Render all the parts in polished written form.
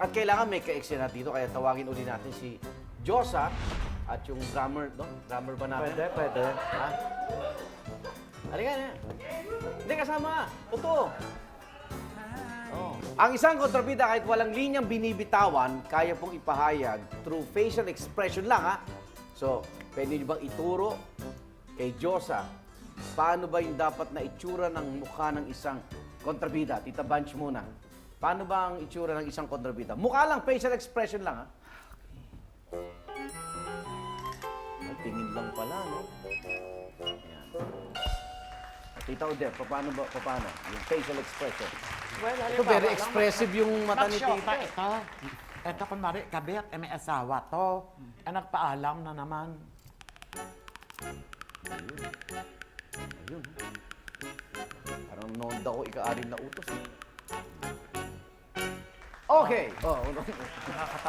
At kailangan may ka-eksena dito, kaya tawagin uli natin si Josa at yung drummer, no? Drummer ba natin? Pwede. Ha? Halika na. Hindi, kasama. Totoo. Oh. Ang isang kontrabida kahit walang linyang binibitawan, kaya pong ipahayag through facial expression lang, ha? So, pwede niyo bang ituro kay Josa paano ba yung dapat na itsura ng mukha ng isang kontrabida? Tita Bunch muna. Paano ba ang itsura ng isang kontrabida? Mukha lang, facial expression lang, ha? Ay, tingin lang pala, no? Ayan. Tita Odette, paano? Yung facial expression. Well, Ito, very expressive yung mata ni Tita. Ito, kunwari, kabit, may asawa to. Nagpaalam na naman. Ayun. Parang noon daw ika-anim na utos. Eh. Okay. Oh,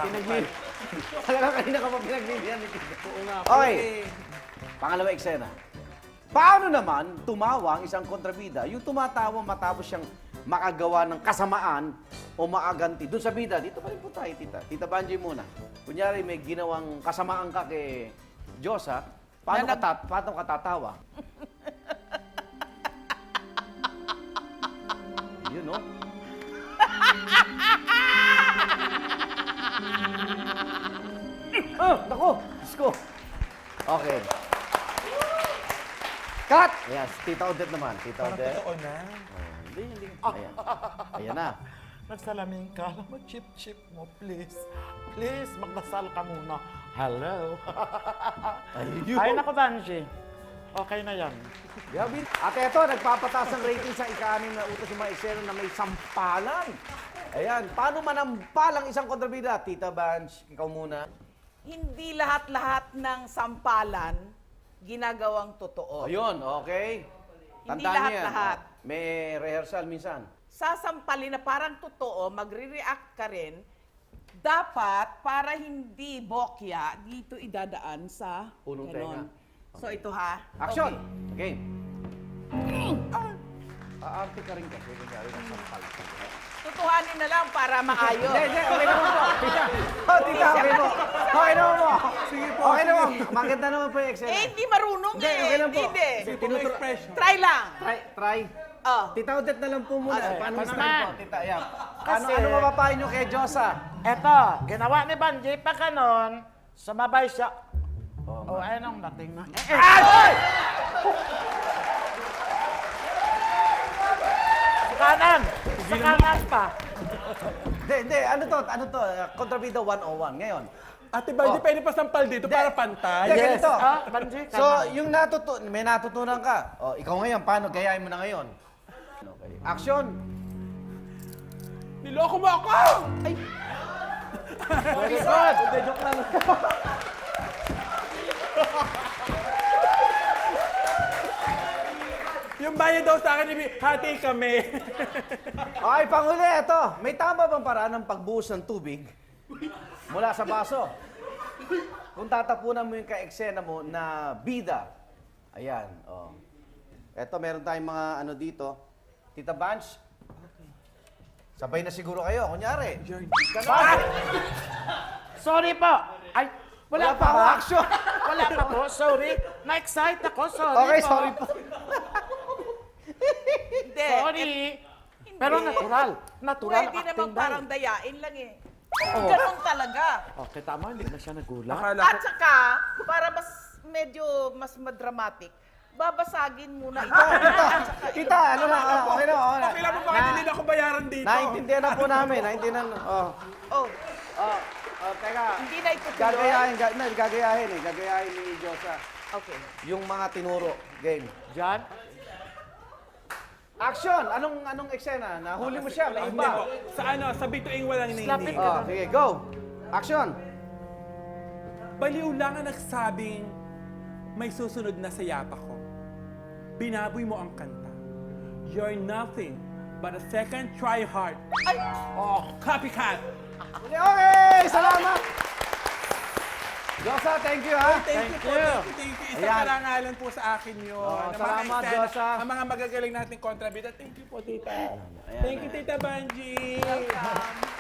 Pinagbili. Talaga kanina ka pa pinagbili ni Tita. Oo nga. Okay. Pangalawa eksena. Paano naman tumawa ang isang kontrabida? Yung tumatawa matapos siyang makagawa ng kasamaan o maaganti. Doon sa bida, dito pa rin po tayo, Tita. Tita Banji muna. Kunyari, may ginawang kasamaan ka kay Josa, paano ka tatawa? Yun, no? Nako! Diyos ko! Okay. Cut! Yes, Tita Odette naman. Tita Odette. Totoo na. Hindi. Ayan. Ayan na. Nagsalamin ka, alam mo, chip-chip mo, please. Please, magdasal ka muna. Hello. Ayun. Ay, naku, Banji. Okay na yan. Gabi. At eto, nagpapataas ang rating sa ika-anim na utos ng mga eksena na may sampalan. Ayan. Paano manampal ang isang kontrabida? Tita Banj, ikaw muna. Hindi lahat-lahat ng sampalan ginagawang totoo. Ayun, okay. Hindi Tandaan niyo yan. lahat-lahat. May rehearsal minsan. Sasampalin na parang totoo, magre-react ka rin, dapat para hindi bokya, dito idadaan sa Punong ganon. tenga. So ito ha. Action! Okay. Aarte ka rin kasi. Kunyari ng sampal. Tutuhanin na lang para maayos. Hindi. Okay naman po. Tita. Oh, tita, okay mo. Okay naman po. Sige po. Okay naman. Maganda naman po yung eksena. Hindi marunong Hindi, okay lang po. Hindi. Expression. Try lang. Try. Oh. Tita Odette na lang po muna. Paano Ano style naman? po, Tita? Ayan. Kasi- Ano mapapahin nyo kay Josa? Eto, ginawa ni Banji, pa ganon, sumabay siya. Oh, ayun ang dating na. Sa kanan! Sa kanan pa! Hindi. Ano to? Kontrabida 101 ngayon. Ate Baldi, Oh. pwede pa sampal dito para pantay. Hindi, ganito. Banji, So, kanan. yung may natutunan ka. O, ikaw ngayon, paano? Gayahin mo na ngayon. Okay. Action! Niloko mo ako! Very good! Hindi, joke lang. Yung bayad daw sa akin, hati kami. Okay, panghuli, ito. May tama bang paraan ng pagbuhos ng tubig mula sa baso? Kung tatapunan mo yung ka-eksena mo na bida. Ayan, oh. Ito, meron tayong mga ano dito. Tita Banch, sabay na siguro kayo. Kunyari. Bakit? Sorry po! Ay, Wala wala pa pa akong ba? action. Wala pa po, sorry. Na-excite ako, sorry Okay, po. sorry po. Hindi. Sorry. Pero natural. Natural Pwede acting naman dahil. parang dayain lang eh. Oo. Ganon talaga. Okay, tama, hindi na siya nagulat. Akala ko, At saka, para mas madramatic, babasagin muna ito. Tita, ano na? Okay na. kailan mo bakit hindi na ako bayaran dito? Naintindihan na po namin. Naintindihan. Oh, Teka. hindi na itutuloy. Gagayahin eh. Gagayahin ni Josa. Okay. Yung mga tinuro. Game. Diyan, Action! Anong eksena? Nahuli mo siya, may Hindi iba. po. Sa bituing walang Slapin ningning. ka. Sige, go! Action! Baliw lang ang nagsabing may susunod na sa yapa ko. Binaboy mo ang kanta. You're nothing but a second try hard. Ay, Oh, copycat! Okay! Salamat! Josa, thank you ha! Thank you po. Thank you. Isang Ayan. karangalan po sa akin yun. Oh, Ang mga salamat, eksena, Josa. Ang mga magagaling nating kontrabida. Thank you po, tita. Thank you, Tita Banji. welcome.